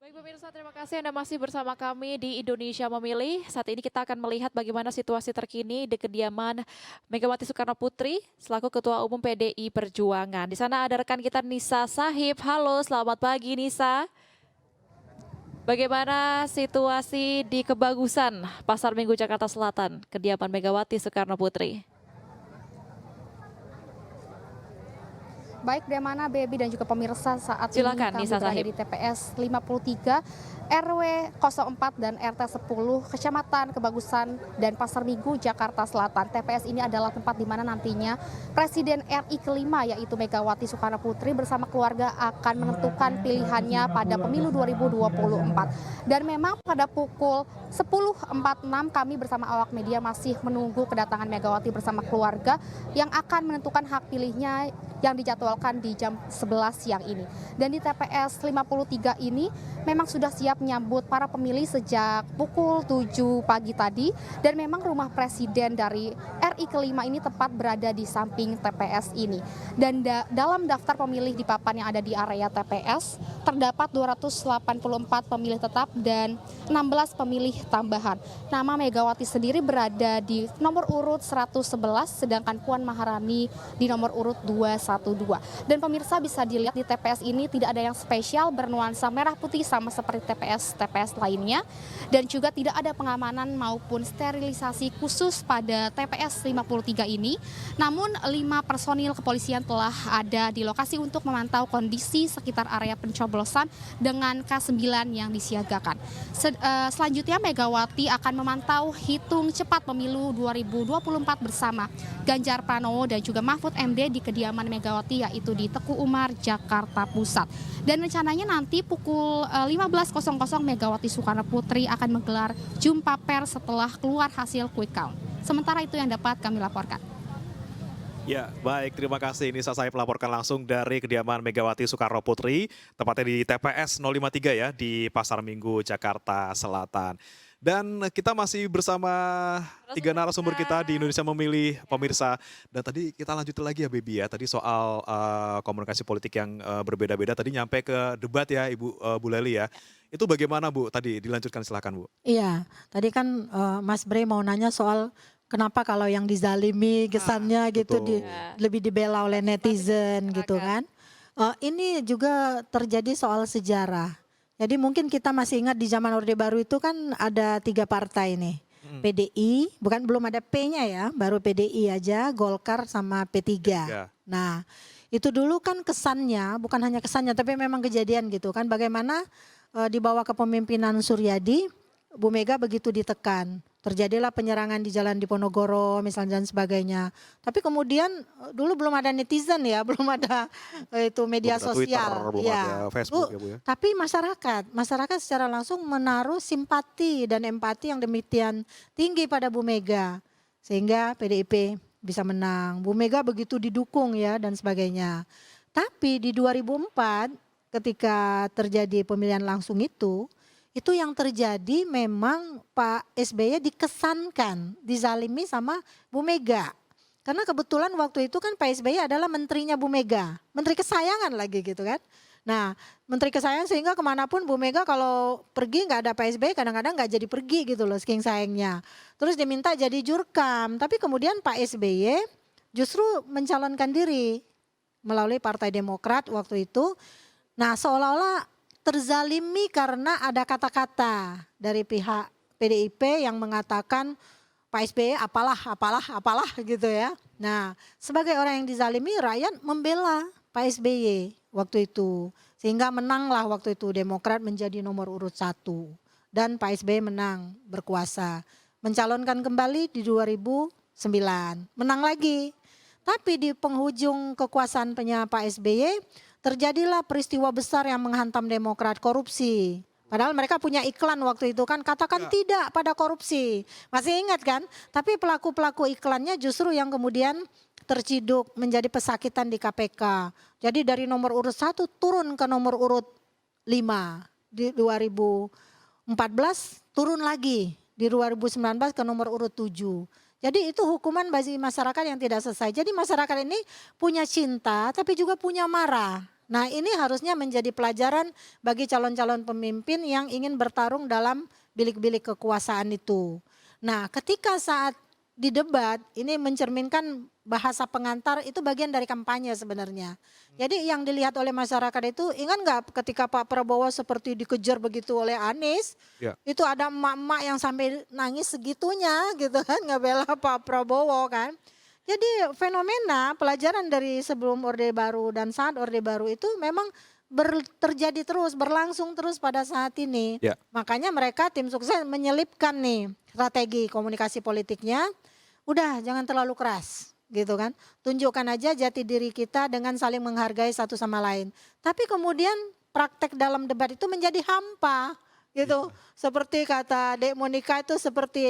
Baik pemirsa, terima kasih Anda masih bersama kami di Indonesia Memilih. Saat ini kita akan melihat bagaimana situasi terkini di kediaman Megawati Soekarno Putri selaku Ketua Umum PDI Perjuangan. Di sana ada rekan kita Nisa Sahib. Halo, selamat pagi Nisa. Bagaimana situasi di Kebagusan, Pasar Minggu Jakarta Selatan, kediaman Megawati Soekarno Putri? Baik, Demana, Baby, dan juga pemirsa, saat Silakan, ini kami Nisa berada Sahib. di TPS 53 RW 04 dan RT 10 Kecamatan Kebagusan dan Pasar Minggu Jakarta Selatan. TPS ini adalah tempat di mana nantinya Presiden RI kelima yaitu Megawati Soekarno Putri bersama keluarga akan menentukan pilihannya pada pemilu 2024. Dan memang pada pukul 10.46 kami bersama awak media masih menunggu kedatangan Megawati bersama keluarga yang akan menentukan hak pilihnya yang dijadwalkan di jam 11 siang ini. Dan di TPS 53 ini memang sudah siap menyambut para pemilih sejak pukul 7 pagi tadi. Dan memang rumah presiden dari RI kelima ini tepat berada di samping TPS ini. Dan dalam daftar pemilih di papan yang ada di area TPS terdapat 284 pemilih tetap dan 16 pemilih tambahan. Nama Megawati sendiri berada di nomor urut 111 sedangkan Puan Maharani di nomor urut 212. Dan pemirsa bisa dilihat di TPS ini tidak ada yang spesial bernuansa merah putih sama seperti TPS lainnya. Dan juga tidak ada pengamanan maupun sterilisasi khusus pada TPS 53 ini. Namun 5 personil kepolisian telah ada di lokasi untuk memantau kondisi sekitar area pencoblosan dengan K9 yang disiagakan. Selanjutnya Megawati akan memantau hitung cepat pemilu 2024 bersama Ganjar Pranowo dan juga Mahfud MD di kediaman Megawati yaitu di Teguh Umar, Jakarta Pusat. Dan rencananya nanti pukul 15.00 Megawati Soekarno Putri akan menggelar jumpa pers setelah keluar hasil quick count. Sementara itu yang dapat kami laporkan. Ya, baik. Terima kasih. Ini saya melaporkan langsung dari kediaman Megawati Soekarno Putri, tepatnya di TPS 053 ya, di Pasar Minggu, Jakarta Selatan. Dan kita masih bersama 3 narasumber kita di Indonesia Memilih, pemirsa. Dan tadi kita lanjut lagi ya, Baby ya. Tadi soal komunikasi politik yang berbeda-beda. Tadi nyampe ke debat ya, Bu Leli ya. Itu bagaimana Bu? Tadi dilanjutkan, silakan Bu. Iya, tadi kan Mas Bre mau nanya soal kenapa kalau yang dizalimi kesannya gitu betul. lebih dibela oleh netizen gitu kan. Ini juga terjadi soal sejarah. Jadi mungkin kita masih ingat di zaman Orde Baru itu kan ada 3 partai nih. PDI, belum ada P-nya ya, baru PDI aja, Golkar sama P3. Nah, itu dulu kan kesannya, bukan hanya kesannya tapi memang kejadian gitu kan, bagaimana di bawah kepemimpinan Suryadi, Bu Mega begitu ditekan. Terjadilah penyerangan di Jalan Diponegoro misalnya dan sebagainya. Tapi kemudian dulu belum ada netizen ya, belum ada itu media Belum ada sosial. Twitter, belum Ya, ada Facebook ya Bu ya. tapi masyarakat secara langsung menaruh simpati dan empati yang demikian tinggi pada Bu Mega. Sehingga PDIP bisa menang. Bu Mega begitu didukung ya dan sebagainya. Tapi di 2004 ketika terjadi pemilihan langsung itu yang terjadi memang Pak SBY dikesankan dizalimi sama Bu Mega. Karena kebetulan waktu itu kan Pak SBY adalah menterinya Bu Mega, menteri kesayangan lagi gitu kan. Nah, menteri kesayangan sehingga kemanapun Bu Mega kalau pergi nggak ada Pak SBY kadang-kadang nggak jadi pergi gitu loh saking sayangnya. Terus diminta jadi jurkam, tapi kemudian Pak SBY justru mencalonkan diri melalui Partai Demokrat waktu itu. Nah, seolah-olah terzalimi karena ada kata-kata dari pihak PDIP yang mengatakan Pak SBY apalah gitu ya. Nah, sebagai orang yang dizalimi rakyat membela Pak SBY waktu itu. Sehingga menanglah waktu itu Demokrat menjadi nomor urut 1. Dan Pak SBY menang berkuasa. Mencalonkan kembali di 2009. Menang lagi. Tapi di penghujung kekuasaan Pak SBY terjadilah peristiwa besar yang menghantam Demokrat, korupsi. Padahal mereka punya iklan waktu itu kan, katakan tidak pada korupsi. Masih ingat kan? Tapi pelaku-pelaku iklannya justru yang kemudian terciduk menjadi pesakitan di KPK. Jadi dari nomor urut 1 turun ke nomor urut 5. Di 2014 turun lagi, di 2019 ke nomor urut 7. Jadi itu hukuman bagi masyarakat yang tidak selesai. Jadi masyarakat ini punya cinta tapi juga punya marah. Nah ini harusnya menjadi pelajaran bagi calon-calon pemimpin yang ingin bertarung dalam bilik-bilik kekuasaan itu. Nah ketika saat di debat ini mencerminkan bahasa pengantar itu bagian dari kampanye sebenarnya. Jadi yang dilihat oleh masyarakat itu, ingat nggak ketika Pak Prabowo seperti dikejar begitu oleh Anies, Ya. itu ada emak-emak yang sampai nangis segitunya gitu kan, ngebela Pak Prabowo kan. Jadi fenomena pelajaran dari sebelum Orde Baru dan saat Orde Baru itu memang terjadi terus, berlangsung terus pada saat ini. Ya. Makanya mereka tim sukses menyelipkan nih strategi komunikasi politiknya, udah jangan terlalu keras gitu kan. Tunjukkan aja jati diri kita dengan saling menghargai satu sama lain. Tapi kemudian praktek dalam debat itu menjadi hampa gitu. Seperti kata Dek Monika itu seperti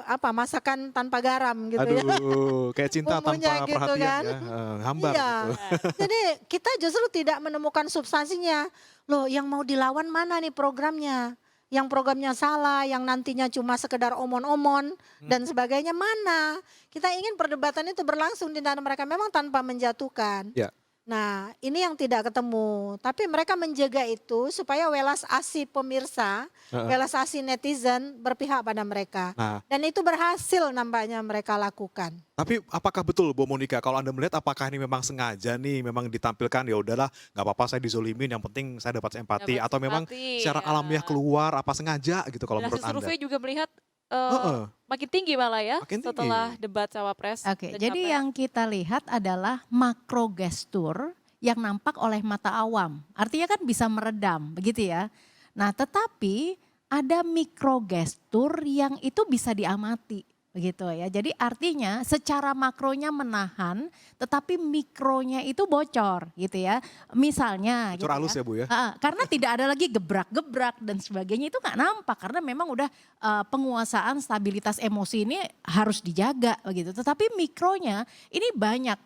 apa, masakan tanpa garam gitu ya. Aduh, kayak cinta Bumbunya tanpa gitu perhatian kan. ya, hambar Iya. gitu. Jadi kita justru tidak menemukan substansinya. Loh yang mau dilawan mana nih programnya? Yang programnya salah, yang nantinya cuma sekedar omon-omon dan sebagainya mana? Kita ingin perdebatan itu berlangsung di antara mereka memang tanpa menjatuhkan. Ya. Nah ini yang tidak ketemu. Tapi mereka menjaga itu supaya welas asih pemirsa, welas asih netizen berpihak pada mereka. Nah, Dan itu berhasil nampaknya mereka lakukan. tapi apakah betul Bu Monika, kalau Anda melihat apakah ini memang sengaja nih, memang ditampilkan ya udahlah nggak apa-apa saya dizolimin, yang penting saya dapat empati, Dapat atau memang simpati, secara ya. alamiah keluar, apa sengaja gitu kalau Dan menurut hasil Anda? survei juga melihat Heeh. makin tinggi malah ya Makin tinggi. setelah debat cawapres. Oke, dan jadi capres. yang kita lihat adalah makro gestur yang nampak oleh mata awam. Artinya kan bisa meredam, begitu ya. Nah, tetapi ada mikro gestur yang itu bisa diamati, begitu ya. Jadi artinya secara makronya menahan, tetapi mikronya itu bocor, gitu ya. Misalnya, Bocor halus ya Bu ya? karena tidak ada lagi gebrak-gebrak dan sebagainya itu nggak nampak karena memang udah penguasaan stabilitas emosi ini harus dijaga begitu. Tetapi mikronya ini banyak.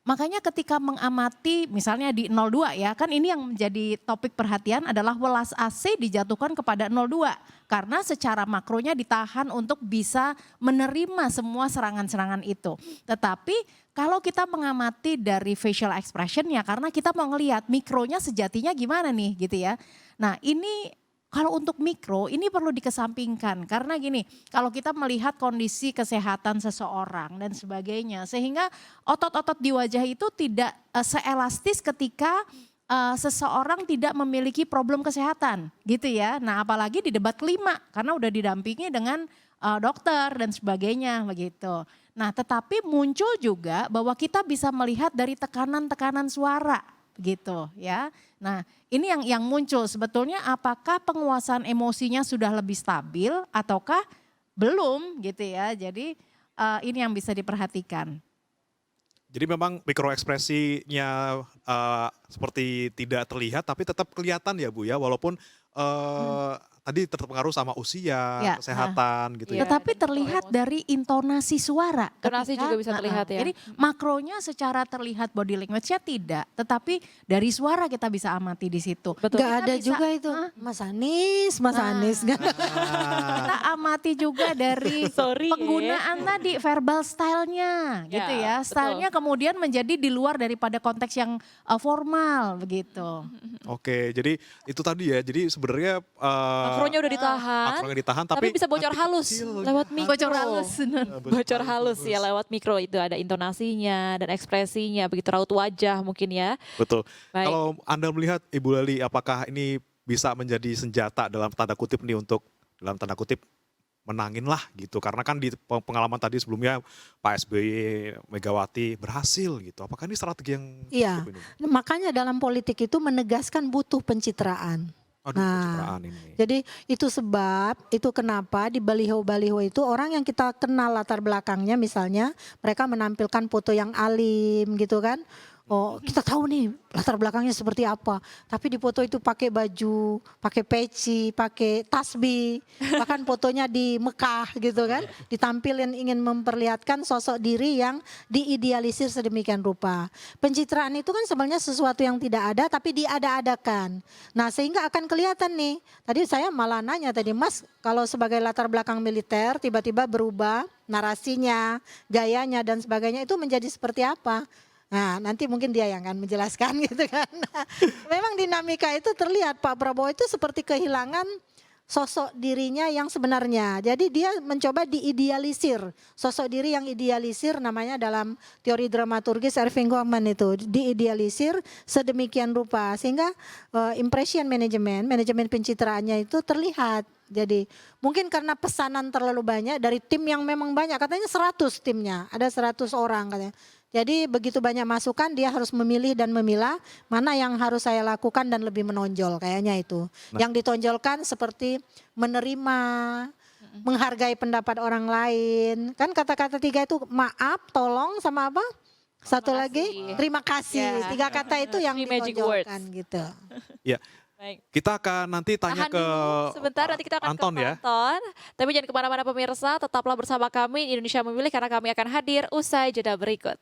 Makanya ketika mengamati misalnya di 02 ya, kan ini yang menjadi topik perhatian adalah welas asih dijatuhkan kepada 02 karena secara makronya ditahan untuk bisa menerima semua serangan-serangan itu. Tetapi kalau kita mengamati dari facial expressionnya, karena kita mau ngelihat mikronya sejatinya gimana nih gitu ya. Nah ini kalau untuk mikro ini perlu dikesampingkan karena gini, kalau kita melihat kondisi kesehatan seseorang dan sebagainya sehingga otot-otot di wajah itu tidak seelastis ketika seseorang tidak memiliki problem kesehatan gitu ya. Nah apalagi di debat kelima karena udah didampingi dengan dokter dan sebagainya begitu. Nah tetapi muncul juga bahwa kita bisa melihat dari tekanan-tekanan suara gitu ya. Nah ini yang muncul sebetulnya apakah penguasaan emosinya sudah lebih stabil ataukah belum gitu ya. Jadi ini yang bisa diperhatikan. Jadi memang mikroekspresinya seperti tidak terlihat tapi tetap kelihatan ya Bu ya, walaupun tadi terpengaruh sama usia, Ya, kesehatan gitu ya. Iya. Tetapi dan terlihat emosi. dari intonasi suara. Intonasi ketika- juga bisa terlihat ya. Jadi makronya secara terlihat body language-nya tidak, tetapi dari suara kita bisa amati di situ. Betul. Gak Kita ada bisa- juga itu Mas Anies, Mas Nah. Anies kan. Kita amati juga dari Sorry ya. penggunaan tadi verbal style-nya gitu Ya, ya. Style-nya kemudian menjadi di luar daripada konteks yang formal begitu. Oke, jadi itu tadi ya, jadi sebenarnya Makronya udah ditahan, makronya ditahan tapi bisa bocor hati halus kecil lewat gitu. mikro. Bocor halus. Bocor halus ya lewat mikro itu ada intonasinya dan ekspresinya, begitu raut wajah mungkin ya. Betul. Baik. Kalau Anda melihat Ibu Lali, apakah ini bisa menjadi senjata dalam tanda kutip nih untuk dalam tanda kutip menangin lah gitu. Karena kan di pengalaman tadi sebelumnya Pak SBY, Megawati berhasil gitu. Apakah ini strategi yang Iya. cukup ini? Makanya dalam politik itu menegaskan butuh pencitraan. Aduh, Nah, pencitraan ini. Jadi itu sebab, itu kenapa di baliho-baliho itu orang yang kita kenal latar belakangnya misalnya mereka menampilkan foto yang alim gitu kan. Oh kita tahu nih latar belakangnya seperti apa. Tapi di foto itu pakai baju, pakai peci, pakai tasbih. Bahkan fotonya di Mekah gitu kan. Ditampilin ingin memperlihatkan sosok diri yang diidealisir sedemikian rupa. Pencitraan itu kan sebenarnya sesuatu yang tidak ada tapi diada-adakan. Nah sehingga akan kelihatan nih. Tadi saya malah nanya tadi Mas kalau sebagai latar belakang militer tiba-tiba berubah narasinya, gayanya dan sebagainya itu menjadi seperti apa? Nah, nanti mungkin dia yang akan menjelaskan gitu kan. Memang dinamika itu terlihat Pak Prabowo itu seperti kehilangan sosok dirinya yang sebenarnya. Jadi dia mencoba diidealisir. Sosok diri yang idealisir namanya dalam teori dramaturgis Erving Goffman itu. Diidealisir sedemikian rupa sehingga impression manajemen pencitraannya itu terlihat. Jadi mungkin karena pesanan terlalu banyak dari tim yang memang banyak. Katanya 100 timnya, ada 100 orang katanya. Jadi begitu banyak masukan dia harus memilih dan memilah mana yang harus saya lakukan dan lebih menonjol kayaknya itu. Yang ditonjolkan seperti menerima, menghargai pendapat orang lain. Kan kata-kata 3 itu maaf, tolong sama apa? Satu Terima lagi kasih. terima kasih. Ya. 3 kata itu yang Three magic words. ditonjolkan gitu. Ya, Baik. kita akan nanti tanya Tahan ke dulu sebentar, nanti kita akan Anton ke ya. Anton. Tapi jangan kemana-mana pemirsa, tetaplah bersama kami di Indonesia Memilih karena kami akan hadir usai jeda berikut.